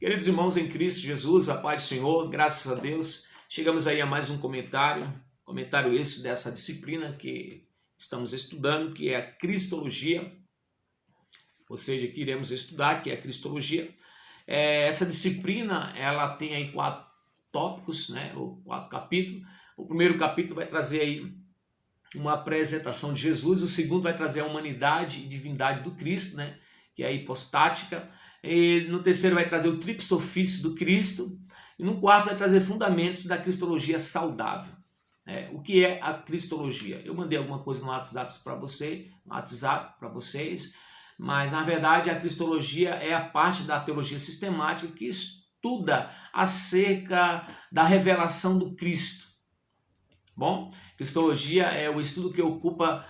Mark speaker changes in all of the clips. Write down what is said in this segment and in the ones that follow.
Speaker 1: Queridos irmãos em Cristo Jesus, a paz do Senhor, graças a Deus, chegamos aí a mais um comentário esse dessa disciplina que estamos estudando, que é a Cristologia, ou seja, que iremos estudar, que é a Cristologia. Essa disciplina, ela tem aí 4 tópicos, né, ou 4 capítulos. O primeiro capítulo vai trazer aí uma apresentação de Jesus, o segundo vai trazer a humanidade e divindade do Cristo, né, que é a hipostática. E no terceiro vai trazer o tríplice ofício do Cristo. E no quarto vai trazer fundamentos da cristologia saudável. O que é a cristologia? Eu mandei alguma coisa no WhatsApp para vocês, mas na verdade a cristologia é a parte da teologia sistemática que estuda acerca da revelação do Cristo. Bom, cristologia é o estudo que ocupa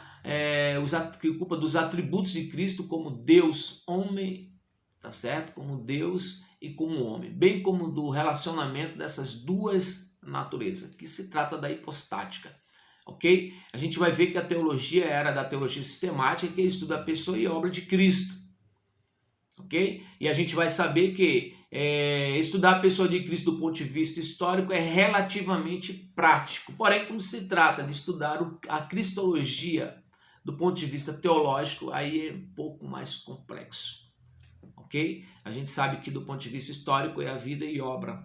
Speaker 1: dos atributos de Cristo como Deus, homem, tá certo? Como Deus e como homem, bem como do relacionamento dessas duas naturezas, que se trata da hipostática, ok? A gente vai ver que a teologia era da teologia sistemática, que estuda a pessoa e a obra de Cristo, ok? E a gente vai saber que estudar a pessoa de Cristo do ponto de vista histórico é relativamente prático, porém, quando se trata de estudar a cristologia do ponto de vista teológico, aí é um pouco mais complexo. Ok? A gente sabe que do ponto de vista histórico é a vida e obra,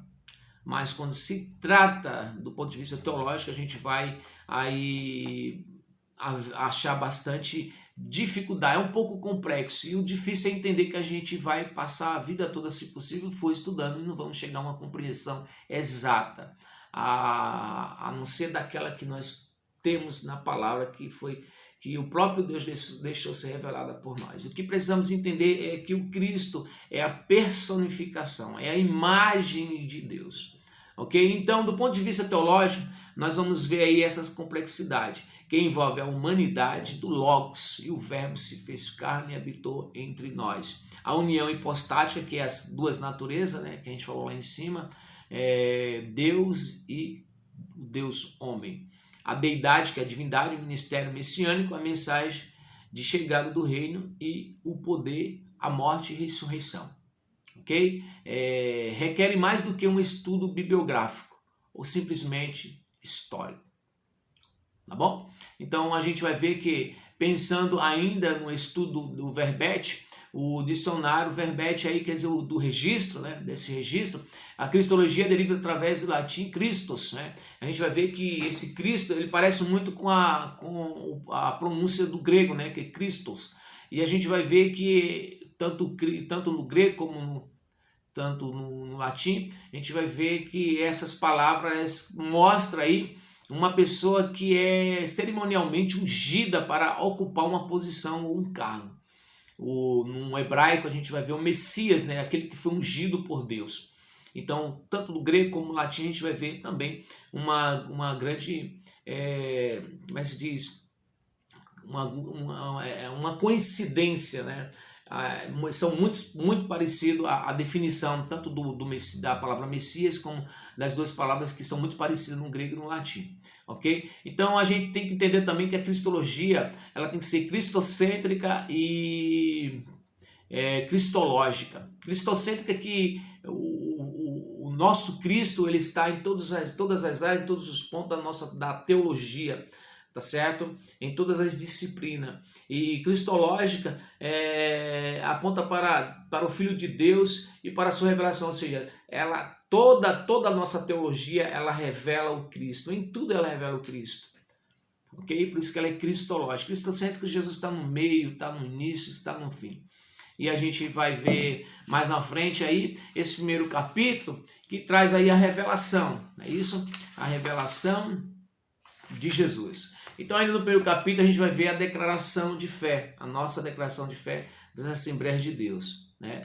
Speaker 1: mas quando se trata do ponto de vista teológico, a gente vai aí achar bastante dificuldade, é um pouco complexo, e o difícil é entender que a gente vai passar a vida toda, se possível, estudando e não vamos chegar a uma compreensão exata, a não ser daquela que nós temos na palavra, que o próprio Deus deixou ser revelada por nós. O que precisamos entender é que o Cristo é a personificação, é a imagem de Deus. Ok? Então, do ponto de vista teológico, nós vamos ver aí essas complexidades, que envolve a humanidade do Logos, e o Verbo se fez carne e habitou entre nós. A união hipostática, que é as duas naturezas, né, que a gente falou lá em cima, Deus e o Deus homem. A deidade, que é a divindade, o ministério messiânico, a mensagem de chegada do reino e o poder, a morte e ressurreição. Ok? Requer mais do que um estudo bibliográfico ou simplesmente histórico. Tá bom? Então a gente vai ver que, pensando ainda no estudo do verbete, o dicionário verbete aí, quer dizer, do registro, né, desse registro, a cristologia deriva através do latim Christos, né? A gente vai ver que esse Cristo, ele parece muito com a pronúncia do grego, né, que é Christos. E a gente vai ver que tanto no grego como no latim, a gente vai ver que essas palavras mostram aí uma pessoa que é cerimonialmente ungida para ocupar uma posição ou um cargo. No hebraico a gente vai ver o Messias, né? Aquele que foi ungido por Deus. Então, tanto no grego como no latim, a gente vai ver também uma grande, como é que se diz? Uma coincidência, né? São muito parecidos a definição tanto da palavra Messias como das duas palavras que são muito parecidas no grego e no latim, ok? Então a gente tem que entender também que a cristologia ela tem que ser cristocêntrica e cristológica. Cristocêntrica que o nosso Cristo ele está em todas as áreas, em todos os pontos da teologia, tá certo? Em todas as disciplinas. E cristológica aponta para o Filho de Deus e para a sua revelação, ou seja, toda a nossa teologia ela revela o Cristo, em tudo ela revela o Cristo. Ok? Por isso que ela é cristológica. Cristocêntrico, Jesus está no meio, está no início, está no fim. E a gente vai ver mais na frente aí esse primeiro capítulo que traz aí a revelação, não é isso? A revelação de Jesus. Então, ainda no primeiro capítulo, a gente vai ver a declaração de fé, a nossa declaração de fé das Assembleias de Deus, né?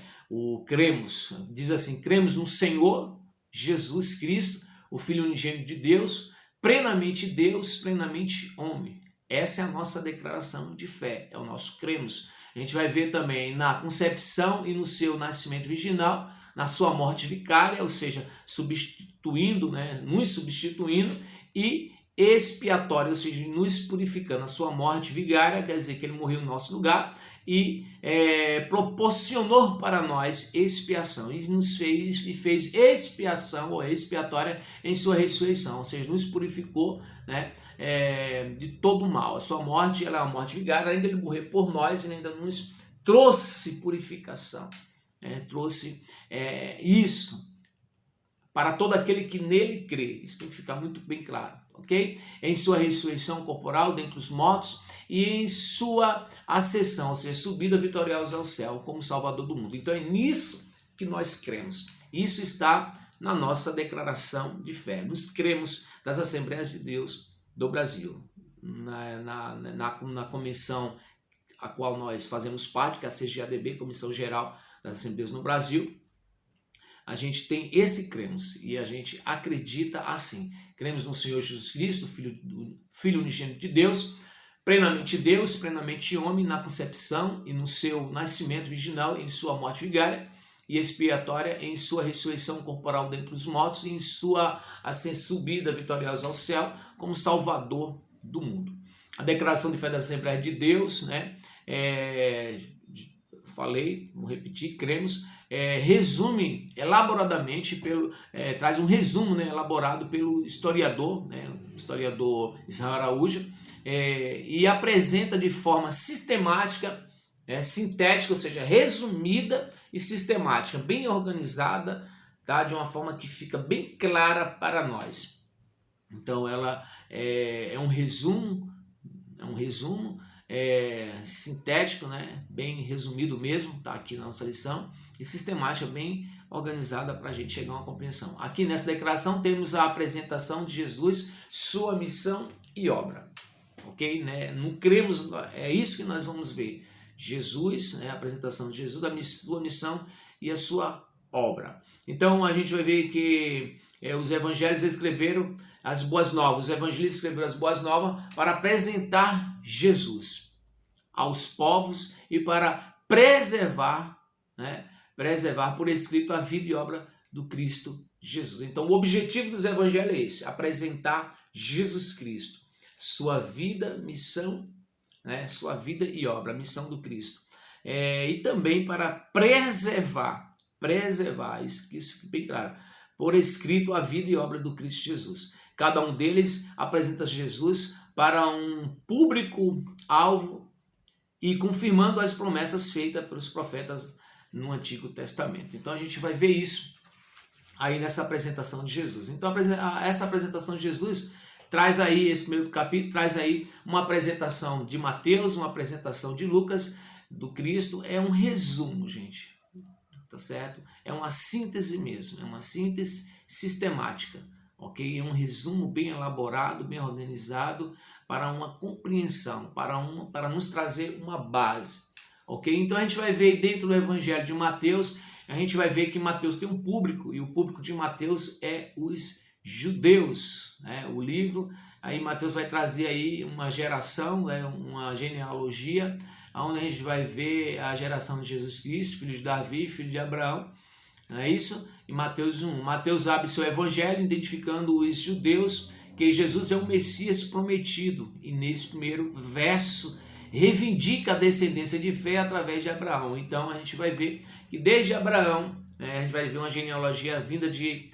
Speaker 1: Diz assim, cremos no Senhor Jesus Cristo, o Filho unigênito de Deus, plenamente homem. Essa é a nossa declaração de fé, é o nosso cremos. A gente vai ver também na concepção e no seu nascimento virginal, na sua morte vicária, ou seja, substituindo, né? Nos substituindo, e expiatória, ou seja, nos purificando. A sua morte vigária, quer dizer que ele morreu no nosso lugar, e proporcionou para nós expiação e nos fez expiação ou expiatória em sua ressurreição, ou seja, nos purificou, né, de todo o mal. A sua morte, ela é uma morte vigária, além de ele morrer por nós, ele ainda nos trouxe purificação, trouxe isso para todo aquele que nele crê. Isso tem que ficar muito bem claro, ok? Em sua ressurreição corporal dentre os mortos e em sua ascensão, ou seja, subida vitoriosa ao céu como Salvador do mundo. Então é nisso que nós cremos. Isso está na nossa declaração de fé. Nós cremos das Assembleias de Deus do Brasil, na comissão a qual nós fazemos parte, que é a CGADB, Comissão Geral das Assembleias no Brasil. A gente tem esse cremos e a gente acredita assim. Cremos no Senhor Jesus Cristo, Filho unigênito de Deus, plenamente homem na concepção e no seu nascimento virginal, em sua morte vigária e expiatória, em sua ressurreição corporal dentre os mortos e em sua subida vitoriosa ao céu como Salvador do mundo. A declaração de fé da Assembleia de Deus, né? Falei, vou repetir, cremos, resume elaboradamente, traz um resumo, né, elaborado pelo historiador, né, o historiador Israel Araújo, e apresenta de forma sistemática, sintética, ou seja, resumida e sistemática, bem organizada, tá, de uma forma que fica bem clara para nós. Então ela é um resumo sintético, né, bem resumido mesmo, tá aqui na nossa lição, e sistemática, bem organizada para a gente chegar a uma compreensão. Aqui nessa declaração temos a apresentação de Jesus, sua missão e obra, ok? Né? Não cremos, é isso que nós vamos ver. Jesus, né, a apresentação de Jesus, a sua missão e a sua obra. Então a gente vai ver que os evangelhos escreveram as boas novas, os evangelistas escreveram as boas novas para apresentar Jesus aos povos e para preservar, né, por escrito a vida e obra do Cristo Jesus. Então o objetivo dos evangelhos é esse, apresentar Jesus Cristo, sua vida, missão, né, sua vida e obra, a missão do Cristo. E também para preservar, isso fica bem claro, por escrito a vida e obra do Cristo Jesus. Cada um deles apresenta Jesus para um público-alvo e confirmando as promessas feitas pelos profetas no Antigo Testamento. Então a gente vai ver isso aí nessa apresentação de Jesus. Então essa apresentação de Jesus traz aí, esse primeiro capítulo, traz aí uma apresentação de Mateus, uma apresentação de Lucas, do Cristo. É um resumo, gente, tá certo? É uma síntese mesmo, é uma síntese sistemática, ok? É um resumo bem elaborado, bem organizado, para uma compreensão, para nos trazer uma base, ok? Então a gente vai ver dentro do Evangelho de Mateus, a gente vai ver que Mateus tem um público, e o público de Mateus é os judeus, né? O livro, aí Mateus vai trazer aí uma geração, né? Uma genealogia, onde a gente vai ver a geração de Jesus Cristo, filho de Davi, filho de Abraão, não é isso? E Mateus 1. Mateus abre seu evangelho identificando os judeus que Jesus é o Messias prometido. E nesse primeiro verso reivindica a descendência de fé através de Abraão. Então a gente vai ver que desde Abraão, né, a gente vai ver uma genealogia vinda de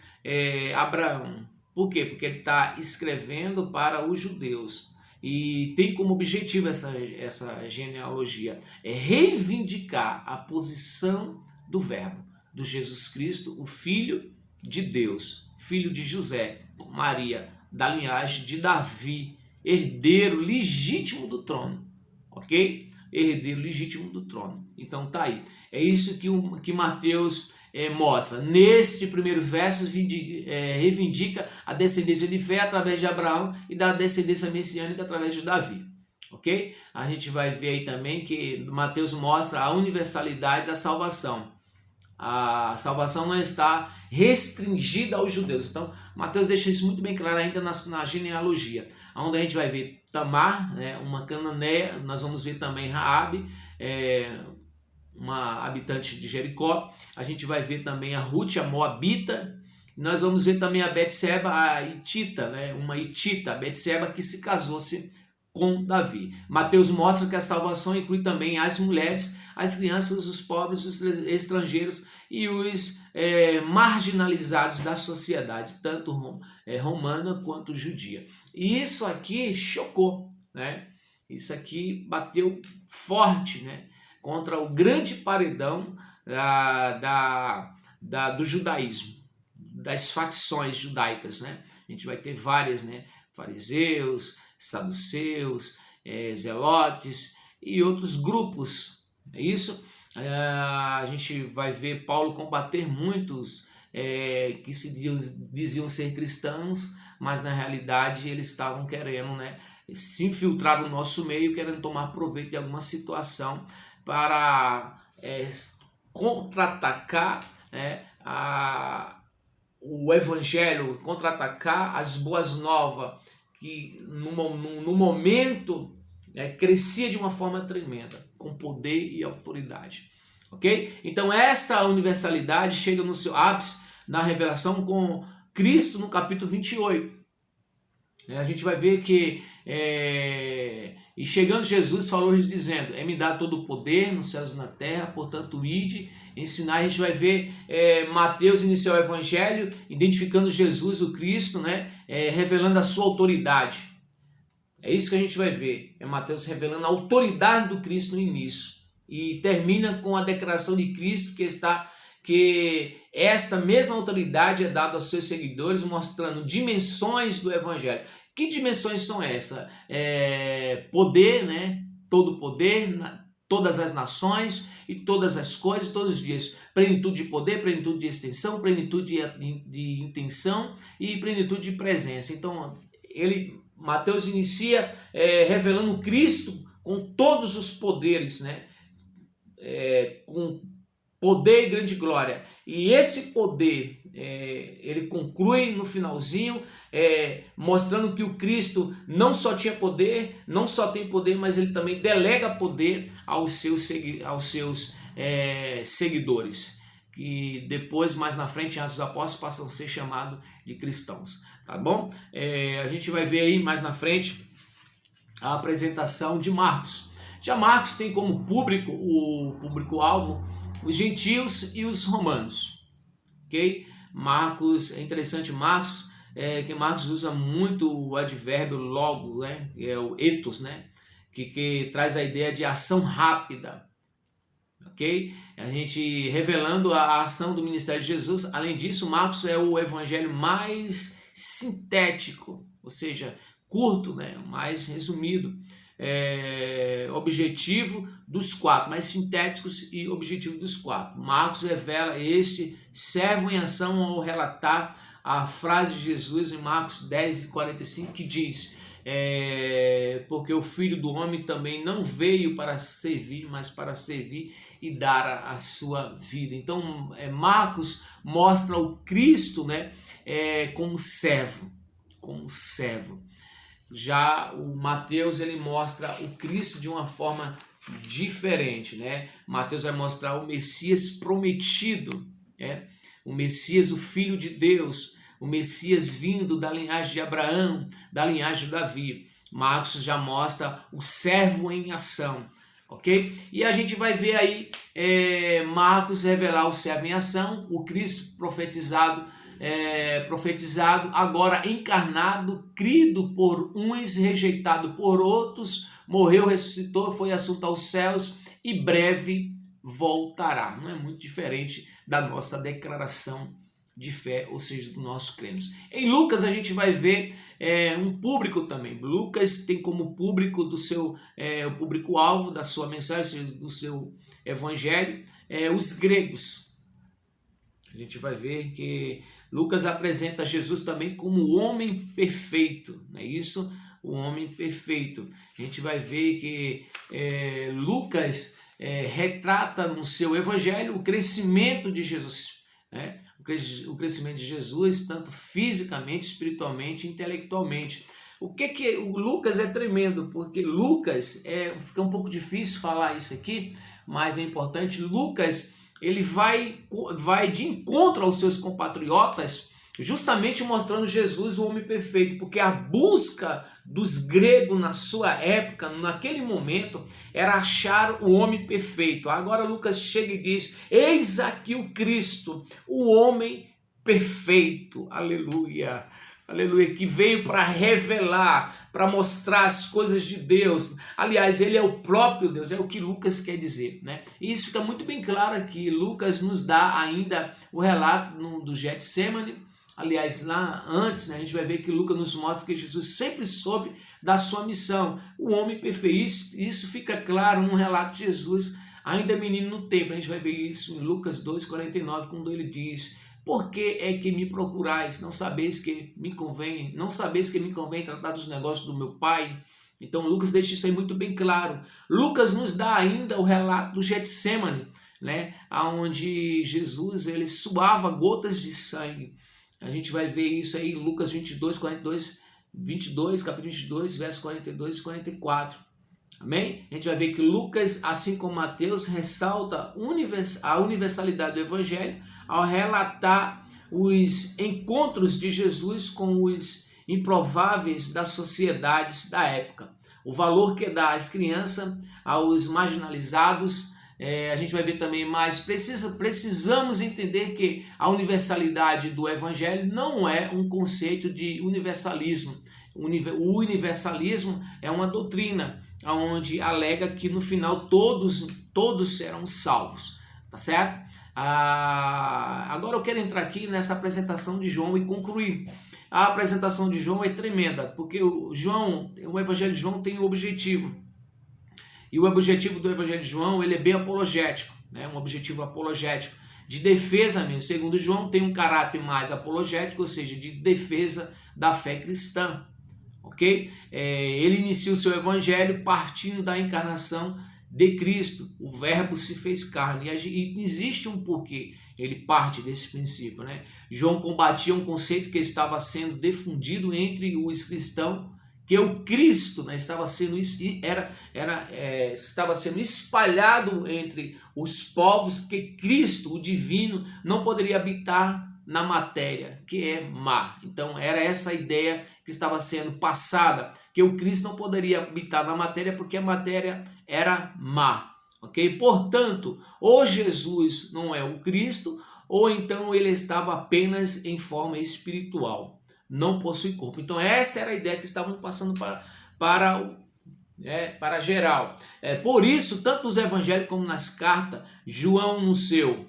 Speaker 1: Abraão. Por quê? Porque ele está escrevendo para os judeus. E tem como objetivo essa genealogia reivindicar a posição do verbo, do Jesus Cristo, o Filho de Deus, filho de José, Maria, da linhagem de Davi, herdeiro legítimo do trono, ok? Herdeiro legítimo do trono. Então tá aí. É isso que Mateus mostra. Neste primeiro verso reivindica a descendência de fé através de Abraão e da descendência messiânica através de Davi, ok? A gente vai ver aí também que Mateus mostra a universalidade da salvação. A salvação não está restringida aos judeus. Então, Mateus deixa isso muito bem claro ainda na genealogia, onde a gente vai ver Tamar, né, uma cananeia, nós vamos ver também Raabe, uma habitante de Jericó, a gente vai ver também a Ruth, a Moabita, nós vamos ver também a Betseba, a Hitita, né, uma Hitita, a Betseba que se casou-se com Davi. Mateus mostra que a salvação inclui também as mulheres, as crianças, os pobres, os estrangeiros e os marginalizados da sociedade, tanto romana quanto judia. E isso aqui chocou, né? Isso aqui bateu forte, né? Contra o grande paredão do judaísmo, das facções judaicas, né? A gente vai ter várias, né? Fariseus, saduceus, zelotes e outros grupos. É isso? A gente vai ver Paulo combater muitos que se diziam ser cristãos, mas na realidade eles estavam querendo, né, se infiltrar no nosso meio, querendo tomar proveito de alguma situação para contra-atacar, né, o evangelho, contra-atacar as boas novas, que no momento crescia de uma forma tremenda, com poder e autoridade. Ok? Então essa universalidade chega no seu ápice na revelação com Cristo no capítulo 28. A gente vai ver que e chegando Jesus falou-lhes dizendo: é-me dado todo o poder nos céus e na terra, portanto ide, ensinar. A gente vai ver Mateus iniciar o evangelho identificando Jesus, o Cristo, né, revelando a sua autoridade. É isso que a gente vai ver, Mateus revelando a autoridade do Cristo no início, e termina com a declaração de Cristo que esta mesma autoridade é dada aos seus seguidores, mostrando dimensões do evangelho. Que dimensões são essas? Poder, né? Todo poder, todas as nações e todas as coisas, todos os dias. Plenitude de poder, plenitude de extensão, plenitude de intenção e plenitude de presença. Então, Mateus inicia revelando Cristo com todos os poderes, né? Com poder e grande glória. E esse poder, ele conclui no finalzinho, mostrando que o Cristo não só tinha poder, não só tem poder, mas ele também delega poder aos seus seguidores, que depois, mais na frente, em Atos dos Apóstolos, passam a ser chamados de cristãos. Tá bom? A gente vai ver aí mais na frente a apresentação de Marcos. Já Marcos tem como público, o público-alvo, os gentios e os romanos. Ok? Marcos, é interessante Marcos, que Marcos usa muito o advérbio logo, né? Que é o ethos, né? Que traz a ideia de ação rápida. Ok? A gente revelando a ação do ministério de Jesus. Além disso, Marcos é o evangelho mais sintético, ou seja, curto, né? Mais resumido. Objetivo dos quatro, mais sintéticos e objetivo dos quatro. Marcos revela este servo em ação ao relatar a frase de Jesus em Marcos 10:45, que diz: porque o Filho do Homem também não veio para servir, mas para servir e dar a sua vida. Então, Marcos mostra o Cristo, né, como servo, Já o Mateus, ele mostra o Cristo de uma forma diferente, né? Mateus vai mostrar o Messias prometido, né? O Messias, o Filho de Deus, o Messias vindo da linhagem de Abraão, da linhagem de Davi. Marcos já mostra o servo em ação, ok? E a gente vai ver aí Marcos revelar o servo em ação, o Cristo profetizado, agora encarnado, crido por uns, rejeitado por outros, morreu, ressuscitou, foi assunto aos céus e breve voltará. Não é muito diferente da nossa declaração de fé, ou seja, do nosso cremos. Em Lucas a gente vai ver um público também. Lucas tem como público o público-alvo da sua mensagem, do seu evangelho, os gregos. A gente vai ver que Lucas apresenta Jesus também como o homem perfeito, não é isso? O homem perfeito. A gente vai ver que Lucas retrata no seu evangelho o crescimento de Jesus, né? O crescimento de Jesus, tanto fisicamente, espiritualmente, intelectualmente. O Lucas é tremendo, porque Lucas, fica um pouco difícil falar isso aqui, mas é importante. Lucas, ele vai de encontro aos seus compatriotas justamente mostrando Jesus, o homem perfeito, porque a busca dos gregos na sua época, naquele momento, era achar o homem perfeito. Agora Lucas chega e diz: eis aqui o Cristo, o homem perfeito. Aleluia. Aleluia, que veio para revelar, para mostrar as coisas de Deus. Aliás, ele é o próprio Deus, é o que Lucas quer dizer, né? E isso fica muito bem claro aqui. Lucas nos dá ainda o relato do Getsemane. Aliás, lá antes, né, a gente vai ver que Lucas nos mostra que Jesus sempre soube da sua missão. O homem perfeito, isso fica claro no relato de Jesus, ainda menino no templo. A gente vai ver isso em Lucas 2,49, quando ele diz: por que é que me procurais? Não sabeis que me convém tratar dos negócios do meu Pai? Então Lucas deixa isso aí muito bem claro. Lucas nos dá ainda o relato do Getsemane, né, onde Jesus ele suava gotas de sangue. A gente vai ver isso aí em Lucas 22, capítulo 22, versos 42 e 44. Amém? A gente vai ver que Lucas, assim como Mateus, ressalta a universalidade do Evangelho ao relatar os encontros de Jesus com os improváveis das sociedades da época. O valor que dá às crianças, aos marginalizados. A gente vai ver também mais, precisamos entender que a universalidade do Evangelho não é um conceito de universalismo. O universalismo é uma doutrina onde alega que no final todos serão salvos, tá certo? Agora eu quero entrar aqui nessa apresentação de João e concluir. A apresentação de João é tremenda, porque o Evangelho de João tem um objetivo. E o objetivo do Evangelho de João, ele é bem apologético, né? Um objetivo apologético, de defesa mesmo. Segundo João, tem um caráter mais apologético, ou seja, de defesa da fé cristã, ok? Ele inicia o seu Evangelho partindo da encarnação de Cristo. O Verbo se fez carne, e existe um porquê ele parte desse princípio, né? João combatia um conceito que estava sendo difundido entre os cristãos, que o Cristo, né, estava sendo espalhado entre os povos, que Cristo, o divino, não poderia habitar na matéria, que é má. Então era essa a ideia que estava sendo passada, que o Cristo não poderia habitar na matéria porque a matéria era má, ok? Portanto, ou Jesus não é o Cristo, ou então ele estava apenas em forma espiritual, não possui corpo. Então essa era a ideia que estavam passando para geral. Por isso, tanto nos evangelhos como nas cartas, João no seu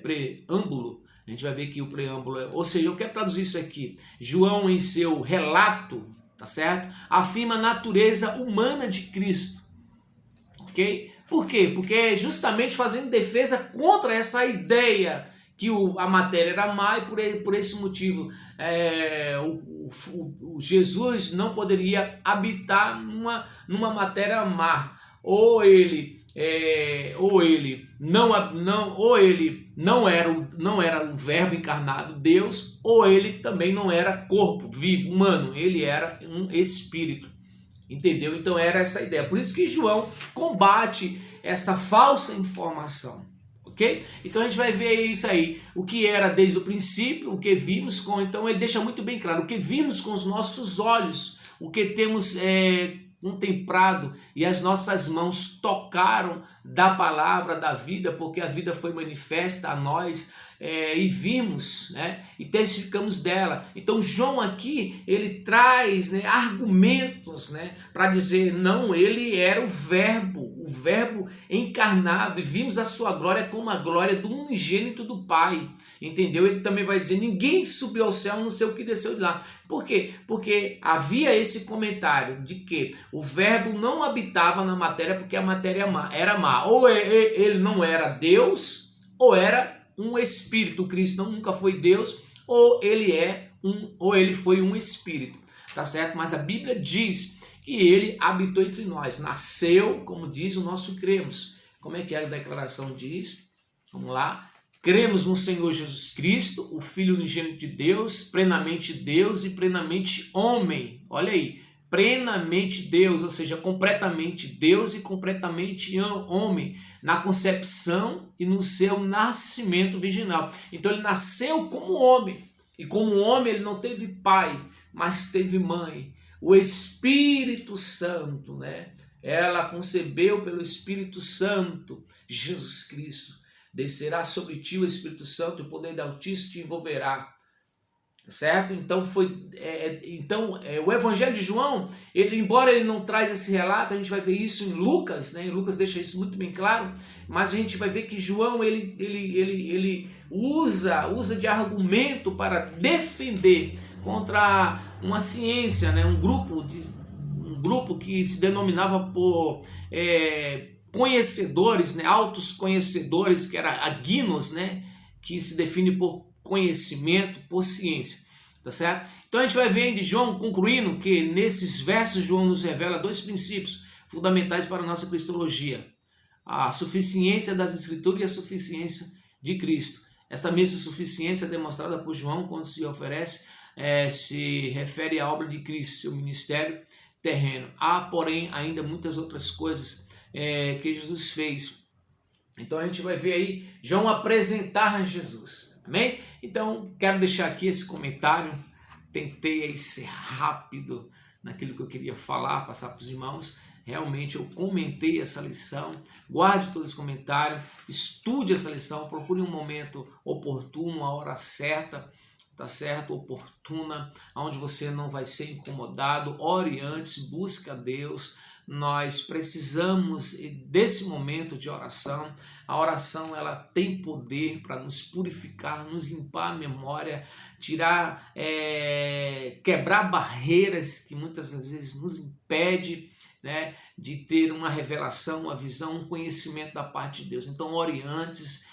Speaker 1: preâmbulo, a gente vai ver que o preâmbulo, ou seja, eu quero traduzir isso aqui, João em seu relato, tá certo? Afirma a natureza humana de Cristo, ok? Por quê? Porque justamente fazendo defesa contra essa ideia que a matéria era má, e por esse motivo o Jesus não poderia habitar numa matéria má. Ou ele não era o Verbo encarnado, Deus, ou ele também não era corpo vivo, humano, ele era um espírito. Entendeu? Então era essa a ideia. Por isso que João combate essa falsa informação. Ok? Então a gente vai ver isso aí, o que era desde o princípio, o que vimos então ele deixa muito bem claro, o que vimos com os nossos olhos, o que temos contemplado e as nossas mãos tocaram da palavra da vida, porque a vida foi manifesta a nós, e vimos, né, e testificamos dela. Então João aqui, ele traz, né, argumentos, né, para dizer, não, ele era o verbo encarnado, e vimos a sua glória como a glória do unigênito do Pai, entendeu? Ele também vai dizer, ninguém subiu ao céu, não sei o que desceu de lá. Por quê? Porque havia esse comentário de que o verbo não habitava na matéria porque a matéria era má. Ou ele não era Deus, ou era um espírito. Cristo nunca foi Deus, ou ele foi um espírito, tá certo? Mas a Bíblia diz que ele habitou entre nós, nasceu, como diz o nosso cremos. Como é que a declaração diz? Vamos lá. Cremos no Senhor Jesus Cristo, o Filho unigênito de Deus e plenamente homem. Olha aí, plenamente Deus, ou seja, completamente Deus e completamente homem, na concepção e no seu nascimento virginal. Então ele nasceu como homem, E como homem ele não teve pai, mas teve mãe. O Espírito Santo, né? Ela concebeu pelo Espírito Santo, Jesus Cristo. Descerá sobre ti o Espírito Santo e o poder do Altíssimo te envolverá. Certo? Então o Evangelho de João, ele, embora ele não traz esse relato, a gente vai ver isso em Lucas, né? Lucas deixa isso muito bem claro, mas a gente vai ver que João ele usa de argumento para defender contra uma ciência, né? Um grupo que se denominava por conhecedores, né? Altos conhecedores, que era agnos, né? Que se define por conhecimento, por ciência, tá certo? Então a gente vai ver de João concluindo que nesses versos João nos revela dois princípios fundamentais para a nossa cristologia: a suficiência das Escrituras e a suficiência de Cristo. Esta mesma suficiência é demonstrada por João quando se se refere à obra de Cristo, seu ministério terreno. Há, porém, ainda muitas outras coisas que Jesus fez. Então a gente vai ver aí João apresentar Jesus. Amém? Então, quero deixar aqui esse comentário. Tentei aí ser rápido naquilo que eu queria falar, passar para os irmãos. Realmente eu comentei essa lição. Guarde todo esse comentário, estude essa lição, procure um momento oportuno, uma hora certa, tá certo? Oportuna, onde você não vai ser incomodado. Ore antes, busque a Deus. Nós precisamos desse momento de oração. A oração ela tem poder para nos purificar, nos limpar a memória, tirar, quebrar barreiras que muitas vezes nos impede, né, de ter uma revelação, uma visão, um conhecimento da parte de Deus. Então ore antes,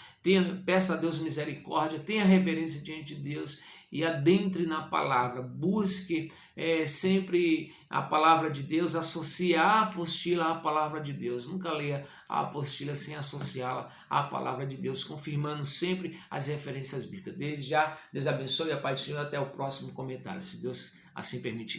Speaker 1: peça a Deus misericórdia, tenha reverência diante de Deus e adentre na palavra. Busque sempre a palavra de Deus, associe a apostila à palavra de Deus. Nunca leia a apostila sem associá-la à palavra de Deus, confirmando sempre as referências bíblicas. Desde já, Deus abençoe, a paz do Senhor, até o próximo comentário, se Deus assim permitir.